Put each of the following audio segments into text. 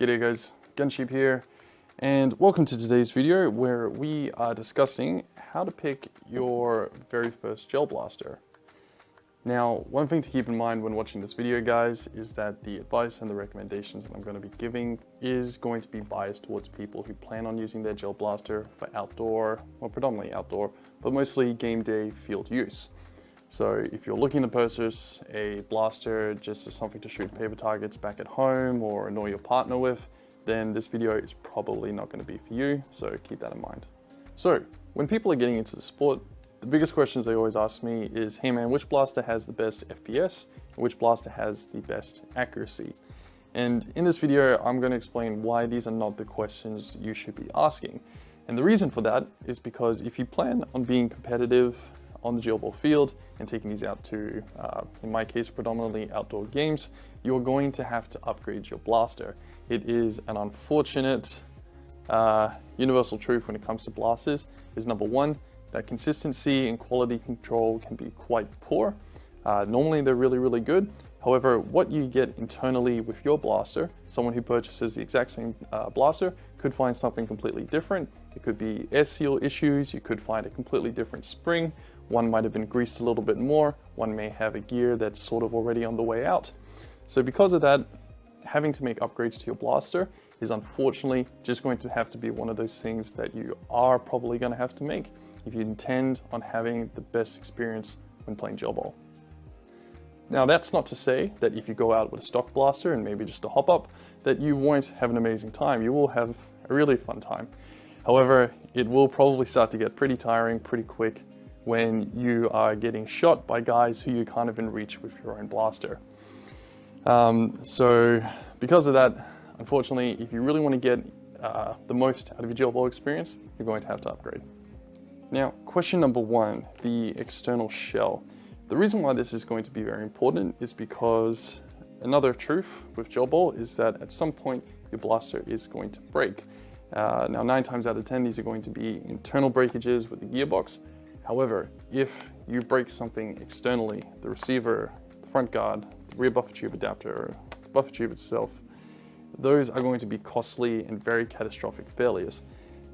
G'day guys, Gunsheep here, and welcome to today's video where we are discussing how to pick your very first gel blaster. Now, one thing to keep in mind when watching this video, guys, is that the advice and the recommendations that I'm going to be giving is going to be biased towards people who plan on using their gel blaster for outdoor, well, predominantly outdoor, but mostly game day field use. So if you're looking to purchase a blaster just as something to shoot paper targets back at home or annoy your partner with, then this video is probably not going to be for you, so keep that in mind. So when people are getting into the sport, the biggest questions they always ask me is, hey man, which blaster has the best FPS and which blaster has the best accuracy? And in this video, I'm going to explain why these are not the questions you should be asking. And the reason for that is because if you plan on being competitive on the gel ball field and taking these out to, in my case, predominantly outdoor games, you're going to have to upgrade your blaster. It is an unfortunate universal truth when it comes to blasters is number one, that consistency and quality control can be quite poor. Normally they're really good. However, what you get internally with your blaster, someone who purchases the exact same blaster could find something completely different. It could be air seal issues, you could find a completely different spring. One might have been greased a little bit more, one may have a gear that's sort of already on the way out. So because of that, having to make upgrades to your blaster is unfortunately just going to have to be one of those things that you are probably going to have to make if you intend on having the best experience when playing gel ball. Now that's not to say that if you go out with a stock blaster and maybe just a hop up, that you won't have an amazing time. You will have a really fun time. However, it will probably start to get pretty tiring pretty quick when you are getting shot by guys who you can't even reach with your own blaster. So because of that, unfortunately, if you really want to get the most out of your gel ball experience, you're going to have to upgrade. Now, question number one, the external shell. The reason why this is going to be very important is because another truth with gel ball is that at some point your blaster is going to break. Now 9 times out of 10 these are going to be internal breakages with the gearbox. However, if you break something externally, the receiver, the front guard, the rear buffer tube adapter, the buffer tube itself, those are going to be costly and very catastrophic failures.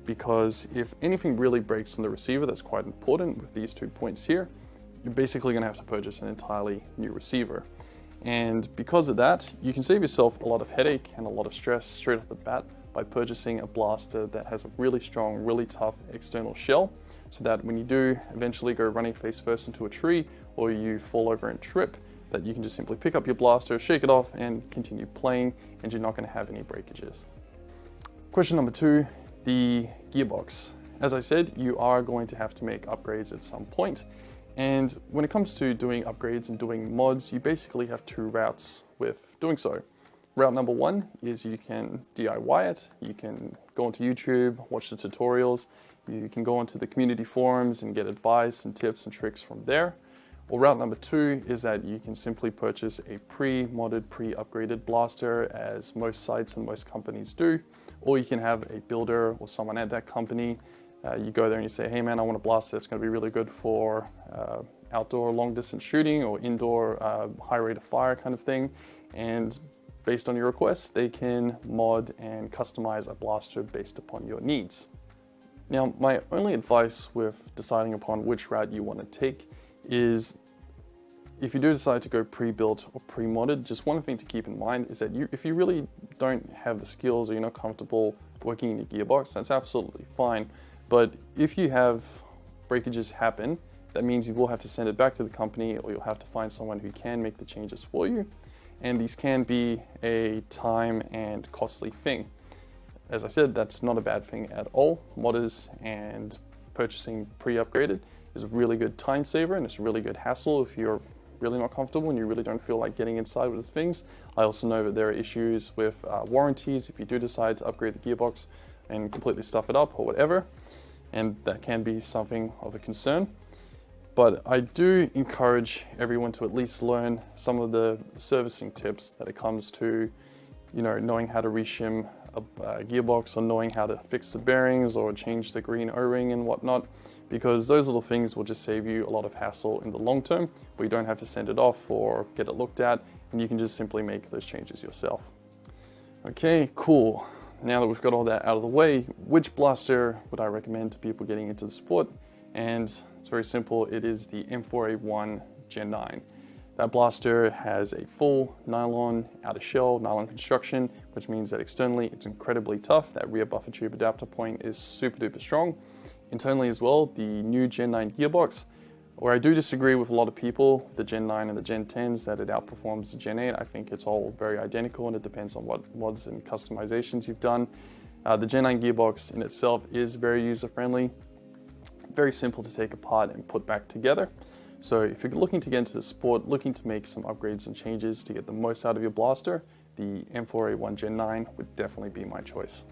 Because if anything really breaks on the receiver, that's quite important with these 2 points here, you're basically going to have to purchase an entirely new receiver. And because of that, you can save yourself a lot of headache and a lot of stress straight off the bat by purchasing a blaster that has a really strong, really tough external shell, so that when you do eventually go running face first into a tree or you fall over and trip, that you can just simply pick up your blaster, shake it off and continue playing, and you're not going to have any breakages. Question number two, the gearbox. As I said, you are going to have to make upgrades at some point. And when it comes to doing upgrades and doing mods, you basically have 2 routes with doing so. Route number one is you can DIY it. You can go onto YouTube, watch the tutorials. You can go onto the community forums and get advice and tips and tricks from there. Or route number two is that you can simply purchase a pre-modded, pre-upgraded blaster, as most sites and most companies do. Or you can have a builder or someone at that company. You go there and you say, hey man, I want a blaster that's going to be really good for outdoor long distance shooting or indoor high rate of fire kind of thing. And based on your request, they can mod and customize a blaster based upon your needs. Now, my only advice with deciding upon which route you want to take is, if you do decide to go pre-built or pre-modded, just one thing to keep in mind is that if you really don't have the skills or you're not comfortable working in your gearbox, that's absolutely fine. But if you have breakages happen, that means you will have to send it back to the company, or you'll have to find someone who can make the changes for you. And these can be a time and costly thing. As I said, that's not a bad thing at all. Modders and purchasing pre-upgraded is a really good time saver, and it's a really good hassle if you're really not comfortable and you really don't feel like getting inside with the things. I also know that there are issues with warranties if you do decide to upgrade the gearbox and completely stuff it up or whatever, and that can be something of a concern. But I do encourage everyone to at least learn some of the servicing tips that it comes to, knowing how to reshim a gearbox, or knowing how to fix the bearings or change the green O-ring and whatnot, because those little things will just save you a lot of hassle in the long term, where you don't have to send it off or get it looked at, and you can just simply make those changes yourself. Okay, cool. Now that we've got all that out of the way, which blaster would I recommend to people getting into the sport? And it's very simple. It is the M4A1 Gen 9. That blaster has a full nylon outer shell, nylon construction, which means that externally it's incredibly tough. That rear buffer tube adapter point is super duper strong. Internally as well, the new Gen 9 gearbox, where I do disagree with a lot of people, the Gen 9 and the Gen 10s, that it outperforms the Gen 8. I think it's all very identical and it depends on what mods and customizations you've done. The Gen 9 gearbox in itself is very user-friendly, very simple to take apart and put back together. So if you're looking to get into the sport, looking to make some upgrades and changes to get the most out of your blaster, the M4A1 Gen 9 would definitely be my choice.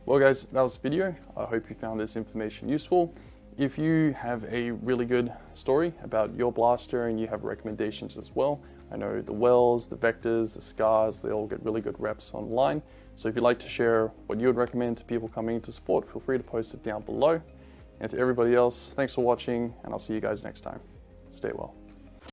Well guys, that was the video. I hope you found this information useful. If you have a really good story about your blaster and you have recommendations as well, I know the Wells, the Vectors, the Scars, they all get really good reps online. So if you'd like to share what you would recommend to people coming into sport, feel free to post it down below. And to everybody else, thanks for watching, and I'll see you guys next time. Stay well.